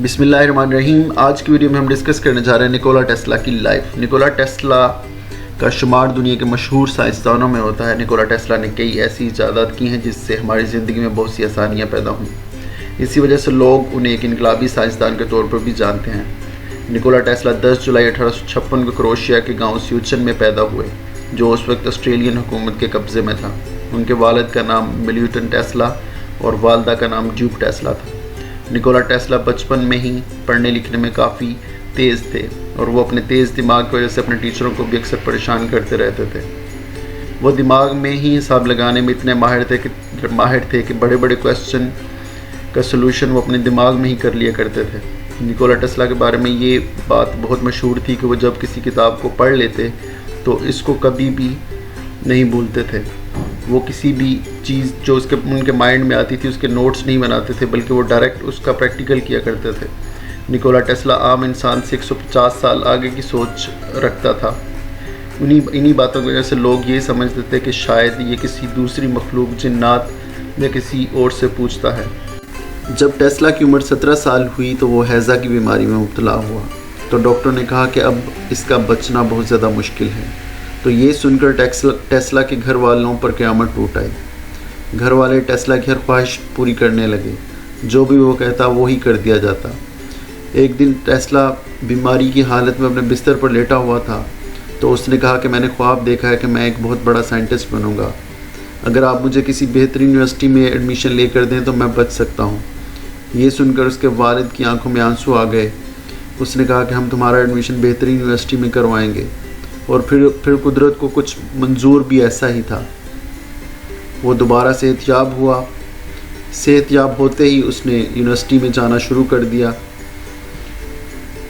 بسم اللہ الرحمن الرحیم۔ آج کی ویڈیو میں ہم ڈسکس کرنے جا رہے ہیں نکولا ٹیسلا کی لائف۔ نکولا ٹیسلا کا شمار دنیا کے مشہور سائنسدانوں میں ہوتا ہے۔ نکولا ٹیسلا نے کئی ایسی ایجادات کی ہیں جس سے ہماری زندگی میں بہت سی آسانیاں پیدا ہوئیں۔ اسی وجہ سے لوگ انہیں ایک انقلابی سائنسدان کے طور پر بھی جانتے ہیں۔ نکولا ٹیسلا 10 جولائی 1856 کو کروشیا کے گاؤں سیوچن میں پیدا ہوئے، جو اس وقت آسٹریلین حکومت کے قبضے میں تھا۔ ان کے والد کا نام ملیوٹن ٹیسلا اور والدہ کا نام ڈیوک ٹیسلا تھا۔ نکولا ٹیسلا بچپن میں ہی پڑھنے لکھنے میں کافی تیز تھے اور وہ اپنے تیز دماغ کی وجہ سے اپنے ٹیچروں کو بھی اکثر پریشان کرتے رہتے تھے۔ وہ دماغ میں ہی حساب لگانے میں اتنے ماہر تھے کہ بڑے بڑے کویسچن کا سلوشن وہ اپنے دماغ میں ہی کر لیا کرتے تھے۔ نکولا ٹیسلا کے بارے میں یہ بات بہت مشہور تھی کہ وہ جب کسی کتاب کو پڑھ لیتے تو اس کو کبھی بھی نہیں بھولتے تھے۔ وہ کسی بھی چیز جو ان کے مائنڈ میں آتی تھی اس کے نوٹس نہیں بناتے تھے، بلکہ وہ ڈائریکٹ اس کا پریکٹیکل کیا کرتے تھے۔ نکولا ٹیسلا عام انسان سے 150 سال آگے کی سوچ رکھتا تھا۔ انہی باتوں کی وجہ سے لوگ یہ سمجھتے تھے کہ شاید یہ کسی دوسری مخلوق جنات یا کسی اور سے پوچھتا ہے۔ جب ٹیسلا کی عمر 17 سال ہوئی تو وہ ہیضہ کی بیماری میں مبتلا ہوا، تو ڈاکٹر نے کہا کہ اب اس کا بچنا بہت زیادہ مشکل ہے۔ تو یہ سن کر ٹیسلا کے گھر والوں پر قیامت ٹوٹ آئی۔ گھر والے ٹیسلا کی ہر خواہش پوری کرنے لگے، جو بھی وہ کہتا وہی کر دیا جاتا۔ ایک دن ٹیسلا بیماری کی حالت میں اپنے بستر پر لیٹا ہوا تھا، تو اس نے کہا کہ میں نے خواب دیکھا ہے کہ میں ایک بہت بڑا سائنٹسٹ بنوں گا۔ اگر آپ مجھے کسی بہترین یونیورسٹی میں ایڈمیشن لے کر دیں تو میں بچ سکتا ہوں۔ یہ سن کر اس کے والد کی آنکھوں میں آنسو آ گئے۔ اس نے کہا کہ ہم تمہارا ایڈمیشن بہترین یونیورسٹی میں کروائیں گے۔ اور پھر قدرت کو کچھ منظور بھی ایسا ہی تھا۔ وہ دوبارہ صحت یاب ہوا۔ صحت یاب ہوتے ہی اس نے یونیورسٹی میں جانا شروع کر دیا۔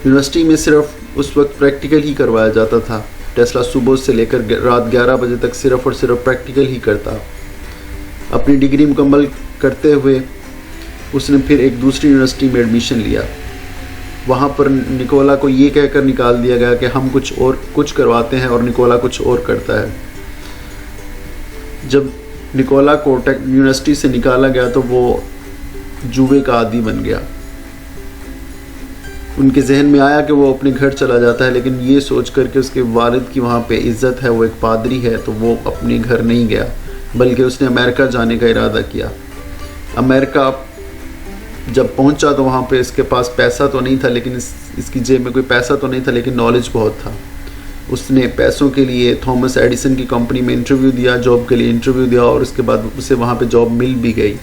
یونیورسٹی میں صرف اس وقت پریکٹیکل ہی کروایا جاتا تھا۔ ٹیسلا صبح سے لے کر رات 11 بجے تک صرف اور صرف پریکٹیکل ہی کرتا۔ اپنی ڈگری مکمل کرتے ہوئے اس نے پھر ایک دوسری یونیورسٹی میں ایڈمیشن لیا۔ وہاں پر نکولا کو یہ کہہ کر نکال دیا گیا کہ ہم کچھ کرواتے ہیں اور نکولا کچھ اور کرتا ہے۔ جب نکولا کو یونیورسٹی سے نکالا گیا تو وہ جوئے کا عادی بن گیا۔ ان کے ذہن میں آیا کہ وہ اپنے گھر چلا جاتا ہے، لیکن یہ سوچ کر کہ اس کے والد کی وہاں پہ عزت ہے، وہ ایک پادری ہے، تو وہ اپنے گھر نہیں گیا، بلکہ اس نے امریکہ جانے کا ارادہ کیا۔ امریکہ جب پہنچا تو وہاں پہ اس کے پاس پیسہ تو نہیں تھا، لیکن اس کی جیب میں کوئی پیسہ تو نہیں تھا، لیکن نالج بہت تھا۔ اس نے پیسوں کے لیے تھامس ایڈیسن کی کمپنی میں انٹرویو دیا، جاب کے لیے انٹرویو دیا، اور اس کے بعد اسے وہاں پہ جاب مل بھی گئی۔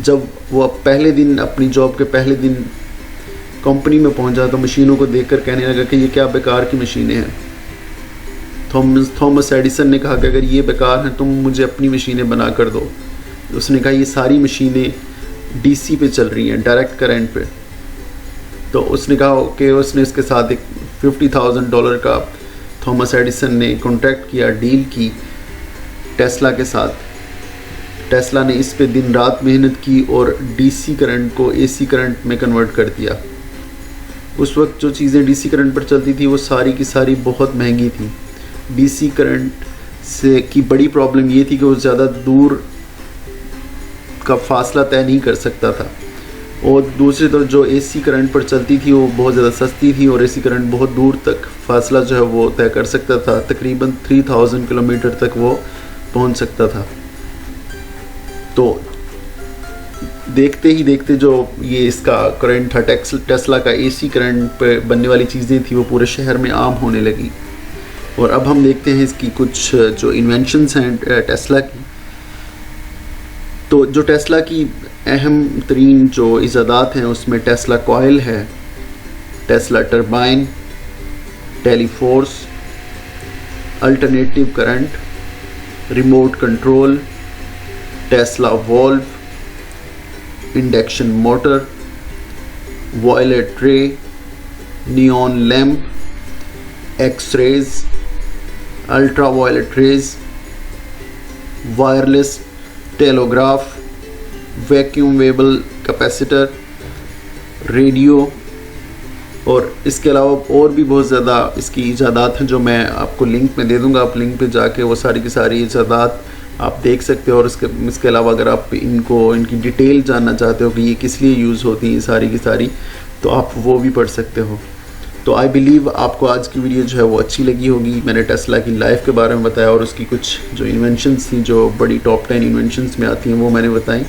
جب وہ اپنی جاب کے پہلے دن کمپنی میں پہنچا تو مشینوں کو دیکھ کر کہنے لگا کہ یہ کیا بیکار کی مشینیں ہیں۔ تھامس ایڈیسن نے کہا کہ اگر یہ بیکار ہیں تم مجھے اپنی مشینیں بنا کر دو۔ اس نے کہا یہ ساری مشینیں ڈی سی پہ چل رہی ہیں، ڈائریکٹ کرنٹ پہ۔ تو اس نے کہا کہ اس نے اس کے ساتھ ایک $50,000 کا تھامس ایڈیسن نے کانٹریکٹ کیا، ڈیل کی ٹیسلا کے ساتھ۔ ٹیسلا نے اس پہ دن رات محنت کی اور ڈی سی کرنٹ کو اے سی کرنٹ میں کنورٹ کر دیا۔ اس وقت جو چیزیں ڈی سی کرنٹ پر چلتی تھی وہ ساری کی ساری بہت مہنگی تھیں۔ ڈی سی کرنٹ کی بڑی پرابلم یہ تھی کہ وہ زیادہ دور کا فاصلہ طے نہیں کر سکتا تھا، اور دوسری طرف جو اے سی کرنٹ پر چلتی تھی وہ بہت زیادہ سستی تھی، اور اے سی کرنٹ بہت دور تک فاصلہ جو ہے وہ طے کر سکتا تھا، تقریباً 3000 کلومیٹر تک وہ پہنچ سکتا تھا۔ تو دیکھتے ہی دیکھتے جو یہ اس کا کرنٹ تھا، ٹیسلا کا اے سی کرنٹ پہ بننے والی چیزیں تھیں، وہ پورے شہر میں عام ہونے لگی۔ اور اب ہم دیکھتے ہیں اس کی کچھ جو انوینشنز ہیں ٹیسلا کی۔ تو جو ٹیسلا کی اہم ترین جو ایجادات ہیں اس میں ٹیسلا کوائل ہے، Tesla turbine, teleforce, alternative current, remote control, Tesla valve, induction motor, violet ray, neon lamp, X rays, ultraviolet rays, wireless telegraph, vacuum variable capacitor, radio, اور اس کے علاوہ اور بھی بہت زیادہ اس کی ایجادات ہیں جو میں آپ کو لنک میں دے دوں گا۔ آپ لنک پہ جا کے وہ ساری کی ساری ایجادات آپ دیکھ سکتے ہو. اور اس کے علاوہ اگر آپ ان کی ڈیٹیل جاننا چاہتے ہو کہ یہ کس لیے یوز ہوتی ہیں ساری کی ساری, تو آپ وہ بھی پڑھ سکتے ہو. تو آئی بلیو آپ کو آج کی ویڈیو جو ہے وہ اچھی لگی ہوگی. میں نے ٹیسلا کی لائف کے بارے میں بتایا, اور اس کی کچھ جو انوینشنس تھیں جو بڑی ٹاپ 10 انوینشنس میں آتی ہیں وہ میں نے بتائیں.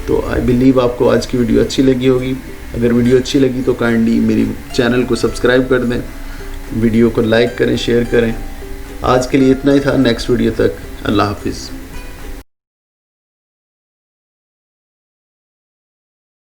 تو آئی بلیو آپ کو آج کی ویڈیو اچھی لگی ہوگی. اگر ویڈیو اچھی لگی تو کائنڈلی میری چینل کو سبسکرائب کر دیں, ویڈیو کو لائک کریں, شیئر کریں. آج کے لیے اتنا ہی تھا. نیکسٹ ویڈیو تک اللہ حافظ.